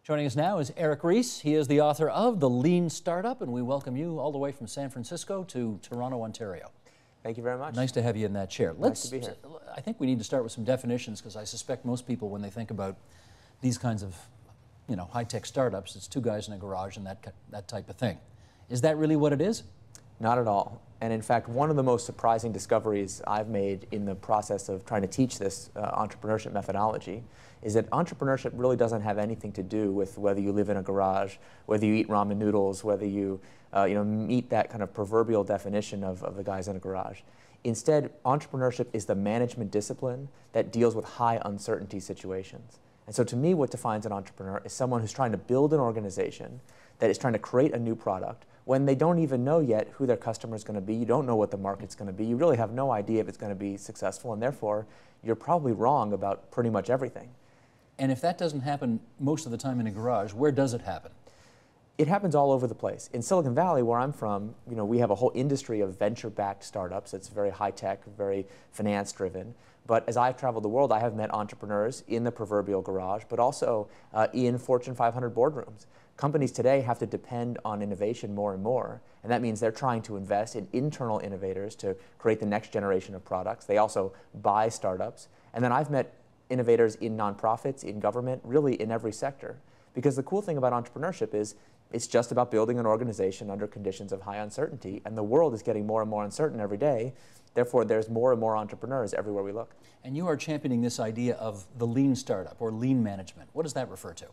Joining us now is Ries. He is the author of The Lean Startup, and we welcome you all the way from San Francisco to Toronto, Ontario. Thank you very much. Nice to have you in that chair. Nice to be here. I think we need to start with some definitions, because I suspect most people, when they think about these kinds of, high-tech startups, it's two guys in a garage and that type of thing. Is that really what it is? Not at all. And in fact, one of the most surprising discoveries I've made in the process of trying to teach this entrepreneurship methodology is that entrepreneurship really doesn't have anything to do with whether you live in a garage, whether you eat ramen noodles, whether you meet that kind of proverbial definition of the guys in a garage. Instead, entrepreneurship is the management discipline that deals with high uncertainty situations. And so to me, what defines an entrepreneur is someone who's trying to build an organization that is trying to create a new product when they don't even know yet who their customer is going to be. You don't know what the market's going to be. You really have no idea if it's going to be successful, and therefore, you're probably wrong about pretty much everything. And if that doesn't happen most of the time in a garage, where does it happen? It happens all over the place. In Silicon Valley, where I'm from, we have a whole industry of venture-backed startups. It's very high-tech, very finance-driven. But as I've traveled the world, I have met entrepreneurs in the proverbial garage, but also in Fortune 500 boardrooms. Companies today have to depend on innovation more and more, and that means they're trying to invest in internal innovators to create the next generation of products. They also buy startups. And then I've met innovators in nonprofits, in government, really in every sector. Because the cool thing about entrepreneurship is it's just about building an organization under conditions of high uncertainty, and the world is getting more and more uncertain every day. Therefore, there's more and more entrepreneurs everywhere we look. And you are championing this idea of the lean startup or lean management. What does that refer to?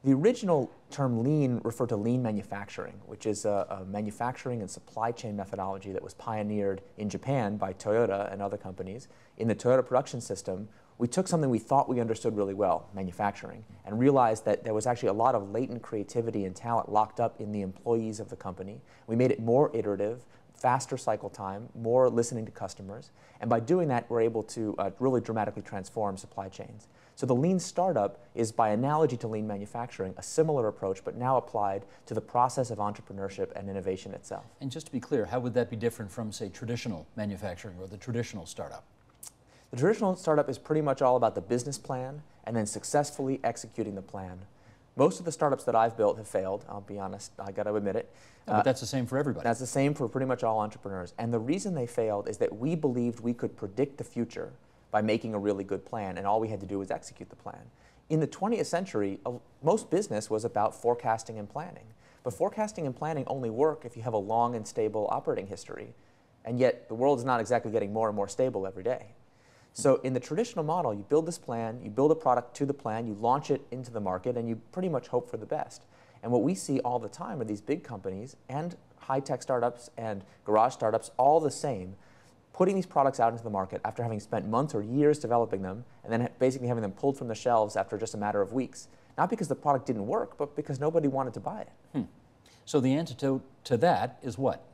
The original term lean referred to lean manufacturing, which is a manufacturing and supply chain methodology that was pioneered in Japan by Toyota and other companies. In the Toyota production system, we took something we thought we understood really well, manufacturing, and realized that there was actually a lot of latent creativity and talent locked up in the employees of the company. We made it more iterative, faster cycle time, more listening to customers, and by doing that, we're able to really dramatically transform supply chains. So the lean startup is, by analogy to lean manufacturing, a similar approach, but now applied to the process of entrepreneurship and innovation itself. And just to be clear, how would that be different from, say, traditional manufacturing or the traditional startup? The traditional startup is pretty much all about the business plan and then successfully executing the plan. Most of the startups that I've built have failed, I'll be honest, I got to admit it. But that's the same for everybody. That's the same for pretty much all entrepreneurs. And the reason they failed is that we believed we could predict the future by making a really good plan, and all we had to do was execute the plan. In the 20th century, most business was about forecasting and planning. But forecasting and planning only work if you have a long and stable operating history. And yet, the world is not exactly getting more and more stable every day. So in the traditional model, you build this plan, you build a product to the plan, you launch it into the market, and you pretty much hope for the best. And what we see all the time are these big companies and high-tech startups and garage startups, all the same, putting these products out into the market after having spent months or years developing them, and then basically having them pulled from the shelves after just a matter of weeks. Not because the product didn't work, but because nobody wanted to buy it. So the antidote to that is what?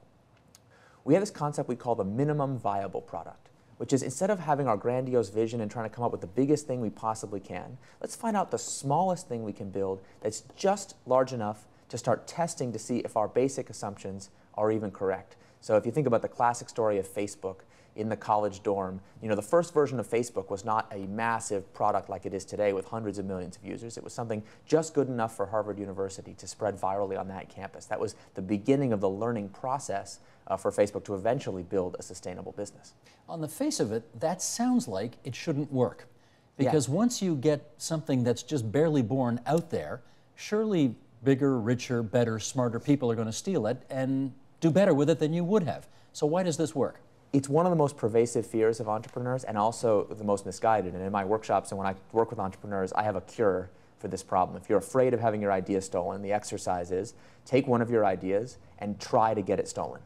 We have this concept we call the minimum viable product, which is, instead of having our grandiose vision and trying to come up with the biggest thing we possibly can, let's find out the smallest thing we can build that's just large enough to start testing to see if our basic assumptions are even correct. So if you think about the classic story of Facebook in the college dorm, the first version of Facebook was not a massive product like it is today with hundreds of millions of users. It was something just good enough for Harvard University to spread virally on that campus. That was the beginning of the learning process for Facebook to eventually build a sustainable business. On the face of it, that sounds like it shouldn't work. Because once you get something that's just barely born out there, surely bigger, richer, better, smarter people are going to steal it and do better with it than you would have. So why does this work? It's one of the most pervasive fears of entrepreneurs and also the most misguided. And in my workshops and when I work with entrepreneurs, I have a cure for this problem. If you're afraid of having your idea stolen, the exercise is take one of your ideas and try to get it stolen.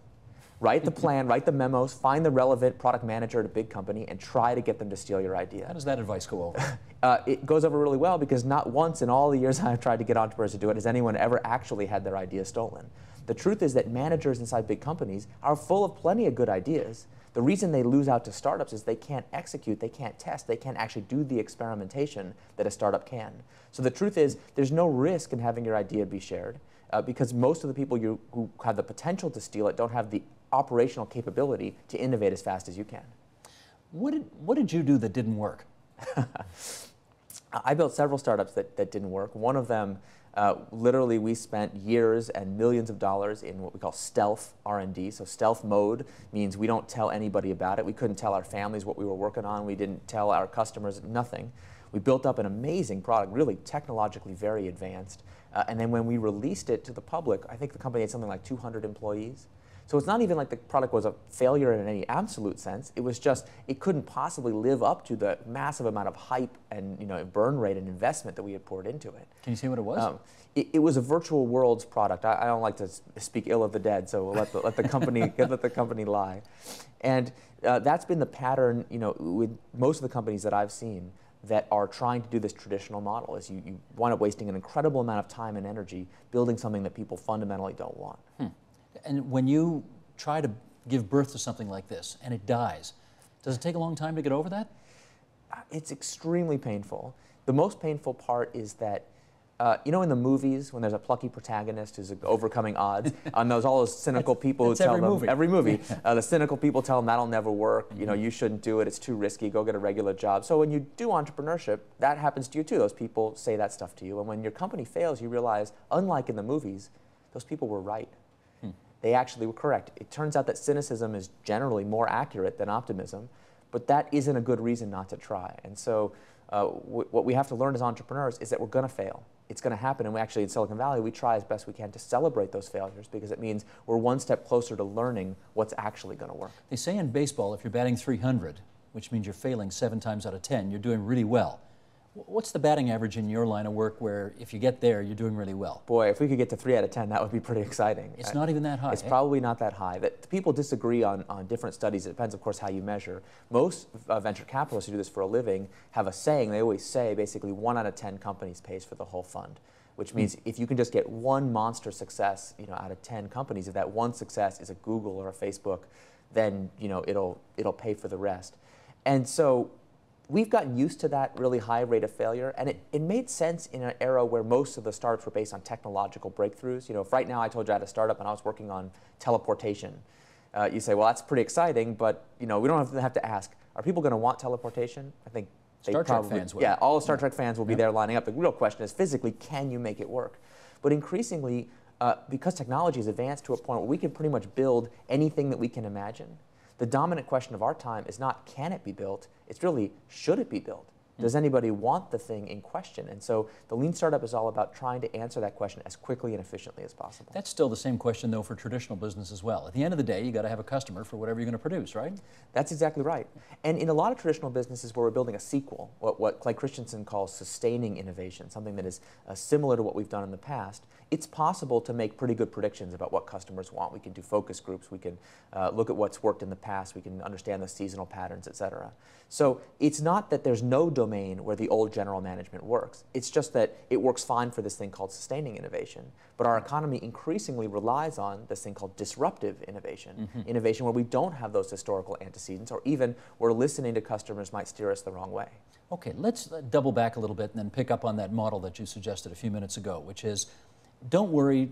Write the plan, write the memos, find the relevant product manager at a big company and try to get them to steal your idea. How does that advice go over? It goes over really well because not once in all the years I've tried to get entrepreneurs to do it has anyone ever actually had their idea stolen. The truth is that managers inside big companies are full of plenty of good ideas. The reason they lose out to startups is they can't execute, they can't test, they can't actually do the experimentation that a startup can. So the truth is there's no risk in having your idea be shared because most of the people who have the potential to steal it don't have the operational capability to innovate as fast as you can. What did you do that didn't work? I built several startups that didn't work. One of them, literally we spent years and millions of dollars in what we call stealth R&D. So stealth mode means we don't tell anybody about it. We couldn't tell our families what we were working on. We didn't tell our customers nothing. We built up an amazing product, really technologically very advanced. And then when we released it to the public, I think the company had something like 200 employees. So it's not even like the product was a failure in any absolute sense. It was just, it couldn't possibly live up to the massive amount of hype and burn rate and investment that we had poured into it. Can you say what it was? It was a virtual worlds product. I don't like to speak ill of the dead, so we'll let the company let the company lie. And that's been the pattern, with most of the companies that I've seen that are trying to do this traditional model. Is you wind up wasting an incredible amount of time and energy building something that people fundamentally don't want. And when you try to give birth to something like this and it dies, does it take a long time to get over that? It's extremely painful. The most painful part is that, in the movies when there's a plucky protagonist who's overcoming odds, and there's all those cynical people who tell them, every movie, the cynical people tell them that'll never work, you shouldn't do it, it's too risky, go get a regular job. So when you do entrepreneurship, that happens to you too. Those people say that stuff to you. And when your company fails, you realize, unlike in the movies, those people were right. They actually were correct. It turns out that cynicism is generally more accurate than optimism, but that isn't a good reason not to try. And so what we have to learn as entrepreneurs is that we're going to fail. It's going to happen, and we actually in Silicon Valley, we try as best we can to celebrate those failures because it means we're one step closer to learning what's actually going to work. They say in baseball, if you're batting 300, which means you're failing 7 times out of 10, you're doing really well. What's the batting average in your line of work where if you get there, you're doing really well? Boy, if we could get to 3 out of 10, that would be pretty exciting. It's not even that high. It's probably not that high. People disagree on different studies. It depends, of course, how you measure. Most venture capitalists who do this for a living have a saying. They always say, basically, 1 out of 10 companies pays for the whole fund, which means if you can just get one monster success out of 10 companies, if that one success is a Google or a Facebook, then it'll pay for the rest. And so we've gotten used to that really high rate of failure, and it made sense in an era where most of the startups were based on technological breakthroughs. If right now I told you I had a startup and I was working on teleportation, you say, well, that's pretty exciting, but we don't have to ask, are people going to want teleportation? I think Star Trek fans will. Yeah, all Star Trek fans will be there lining up. The real question is, physically, can you make it work? But increasingly, because technology has advanced to a point where we can pretty much build anything that we can imagine, the dominant question of our time is not can it be built, it's really should it be built? Does anybody want the thing in question? And so the lean startup is all about trying to answer that question as quickly and efficiently as possible. That's still the same question, though, for traditional business as well. At the end of the day, you got to have a customer for whatever you're going to produce, right? That's exactly right. And in a lot of traditional businesses where we're building a sequel, what Clay Christensen calls sustaining innovation, something that is similar to what we've done in the past, it's possible to make pretty good predictions about what customers want. We can do focus groups. We can look at what's worked in the past. We can understand the seasonal patterns, et cetera. So it's not that there's no domain where the old general management works. It's just that it works fine for this thing called sustaining innovation. But our economy increasingly relies on this thing called disruptive innovation, innovation where we don't have those historical antecedents, or even where listening to customers might steer us the wrong way. Okay, let's double back a little bit and then pick up on that model that you suggested a few minutes ago, which is don't worry,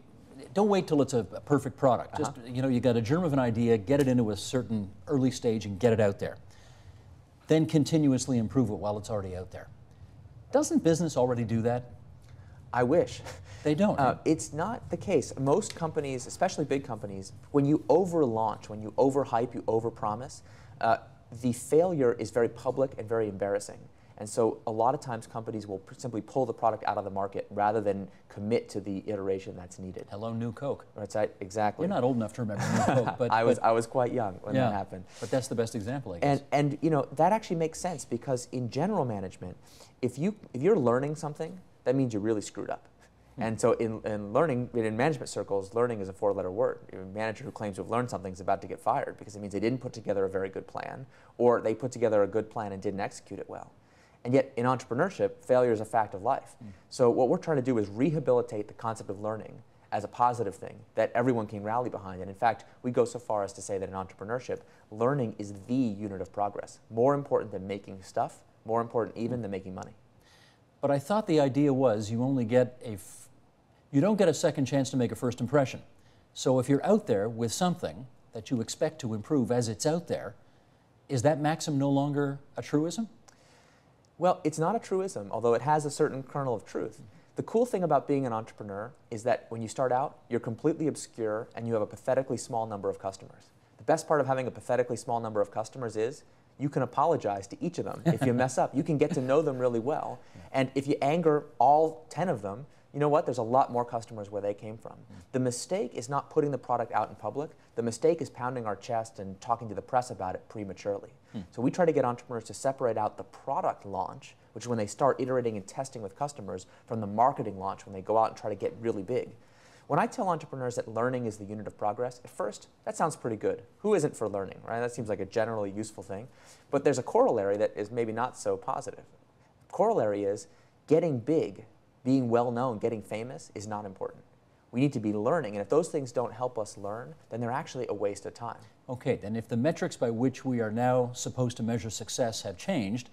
don't wait till it's a perfect product. Just, you got a germ of an idea, get it into a certain early stage and get it out there. Then continuously improve it while it's already out there. Doesn't business already do that? I wish. They don't. It's not the case. Most companies, especially big companies, when you over-launch, when you over-hype, you over-promise, the failure is very public and very embarrassing. And so a lot of times companies will simply pull the product out of the market rather than commit to the iteration that's needed. Hello, New Coke. That's right, exactly. You're not old enough to remember New Coke, but I was quite young when that happened. But that's the best example, I guess. And that actually makes sense because in general management, if you're learning something, that means you really screwed up. And so in learning, in management circles, learning is a 4-letter word. A manager who claims to have learned something is about to get fired because it means they didn't put together a very good plan, or they put together a good plan and didn't execute it well. And yet, in entrepreneurship, failure is a fact of life. So what we're trying to do is rehabilitate the concept of learning as a positive thing that everyone can rally behind. And in fact, we go so far as to say that in entrepreneurship, learning is the unit of progress. More important than making stuff, more important even than making money. But I thought the idea was you only get you don't get a second chance to make a first impression. So if you're out there with something that you expect to improve as it's out there, is that maxim no longer a truism? Well, it's not a truism, although it has a certain kernel of truth. The cool thing about being an entrepreneur is that when you start out, you're completely obscure and you have a pathetically small number of customers. The best part of having a pathetically small number of customers is you can apologize to each of them. If you mess up, you can get to know them really well. And if you anger all 10 of them, you know what? There's a lot more customers where they came from. The mistake is not putting the product out in public. The mistake is pounding our chest and talking to the press about it prematurely. So we try to get entrepreneurs to separate out the product launch, which is when they start iterating and testing with customers, from the marketing launch when they go out and try to get really big. When I tell entrepreneurs that learning is the unit of progress, at first, that sounds pretty good. Who isn't for learning, right? That seems like a generally useful thing. But there's a corollary that is maybe not so positive. The corollary is getting big, being well known, getting famous is not important. We need to be learning, and if those things don't help us learn, then they're actually a waste of time. Okay, then if the metrics by which we are now supposed to measure success have changed,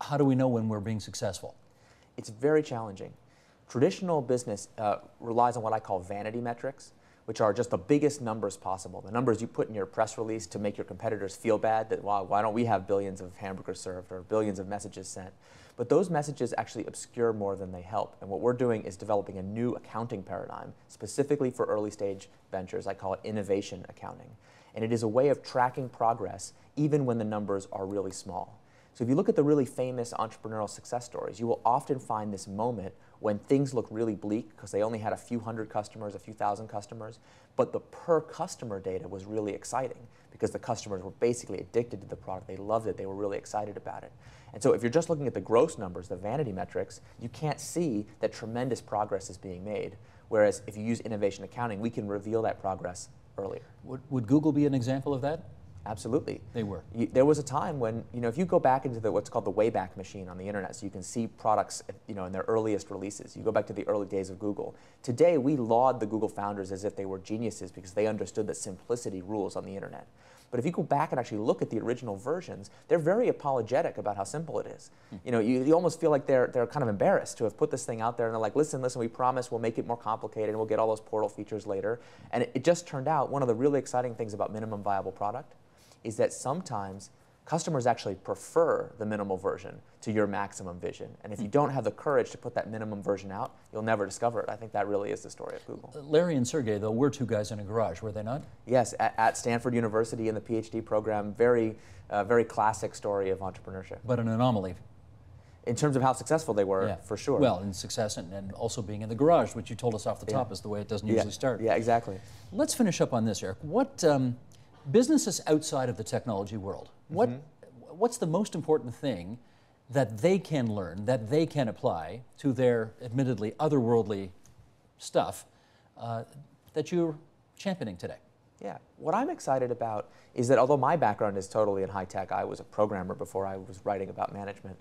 how do we know when we're being successful? It's very challenging. Traditional business relies on what I call vanity metrics, which are just the biggest numbers possible. The numbers you put in your press release to make your competitors feel bad that, wow, why don't we have billions of hamburgers served or billions of messages sent? But those messages actually obscure more than they help. And what we're doing is developing a new accounting paradigm specifically for early stage ventures. I call it innovation accounting. And it is a way of tracking progress even when the numbers are really small. So if you look at the really famous entrepreneurial success stories, you will often find this moment when things look really bleak because they only had a few hundred customers, a few thousand customers, but the per customer data was really exciting because the customers were basically addicted to the product. They loved it. They were really excited about it. And so if you're just looking at the gross numbers, the vanity metrics, you can't see that tremendous progress is being made. Whereas if you use innovation accounting, we can reveal that progress earlier. Would Google be an example of that? Absolutely. They were. There was a time when, if you go back into what's called the Wayback Machine on the internet, so you can see products, in their earliest releases. You go back to the early days of Google. Today, we laud the Google founders as if they were geniuses because they understood that simplicity rules on the internet. But if you go back and actually look at the original versions, they're very apologetic about how simple it is. You almost feel like they're kind of embarrassed to have put this thing out there, and they're like, listen, we promise we'll make it more complicated and we'll get all those portal features later. And it just turned out one of the really exciting things about minimum viable product is that sometimes customers actually prefer the minimal version to your maximum vision. And if you don't have the courage to put that minimum version out, you'll never discover it. I think that really is the story of Google. Larry and Sergey, though, were two guys in a garage, were they not? Yes, at Stanford University in the PhD program, very classic story of entrepreneurship. But an anomaly. In terms of how successful they were, for sure. Well, in success and also being in the garage, which you told us off the top is the way it doesn't usually start. Yeah, exactly. Let's finish up on this, Eric. What businesses outside of the technology world, what's the most important thing that they can learn, that they can apply to their admittedly otherworldly stuff that you're championing today? Yeah, what I'm excited about is that although my background is totally in high tech, I was a programmer before I was writing about management.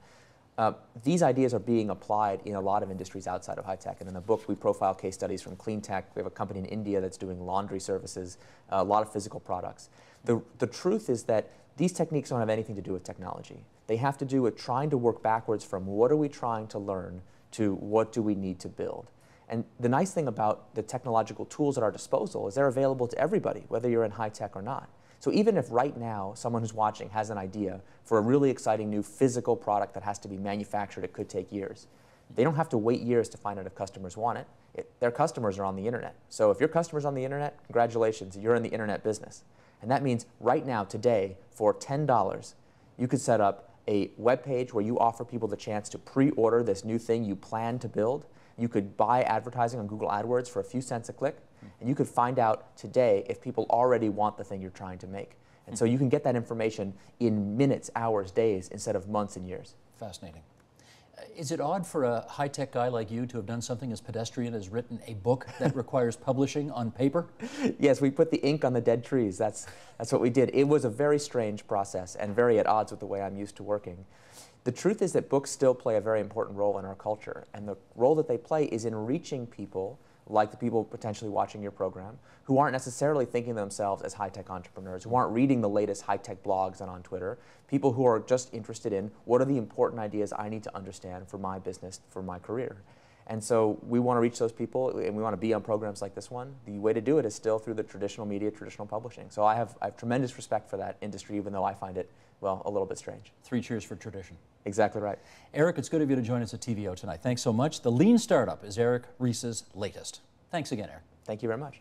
These ideas are being applied in a lot of industries outside of high tech. And in the book, we profile case studies from clean tech. We have a company in India that's doing laundry services, a lot of physical products. The truth is that these techniques don't have anything to do with technology. They have to do with trying to work backwards from what are we trying to learn to what do we need to build. And the nice thing about the technological tools at our disposal is they're available to everybody, whether you're in high tech or not. So even if right now someone who's watching has an idea for a really exciting new physical product that has to be manufactured, it could take years. They don't have to wait years to find out if customers want it. Their customers are on the internet. So if your customer's on the internet, congratulations, you're in the internet business. And that means right now, today, for $10, you could set up a web page where you offer people the chance to pre-order this new thing you plan to build. You could buy advertising on Google AdWords for a few cents a click. And you could find out today if people already want the thing you're trying to make. And so you can get that information in minutes, hours, days, instead of months and years. Fascinating. Is it odd for a high-tech guy like you to have done something as pedestrian as written a book that requires publishing on paper? Yes, we put the ink on the dead trees. That's what we did. It was a very strange process and very at odds with the way I'm used to working. The truth is that books still play a very important role in our culture. And the role that they play is in reaching people like the people potentially watching your program, who aren't necessarily thinking themselves as high-tech entrepreneurs, who aren't reading the latest high-tech blogs and on Twitter, people who are just interested in what are the important ideas I need to understand for my business, for my career. And so we want to reach those people, and we want to be on programs like this one. The way to do it is still through the traditional media, traditional publishing. So I have tremendous respect for that industry, even though I find it well, a little bit strange. 3 cheers for tradition. Exactly right. Eric, it's good of you to join us at TVO tonight. Thanks so much. The Lean Startup is Eric Ries's latest. Thanks again, Eric. Thank you very much.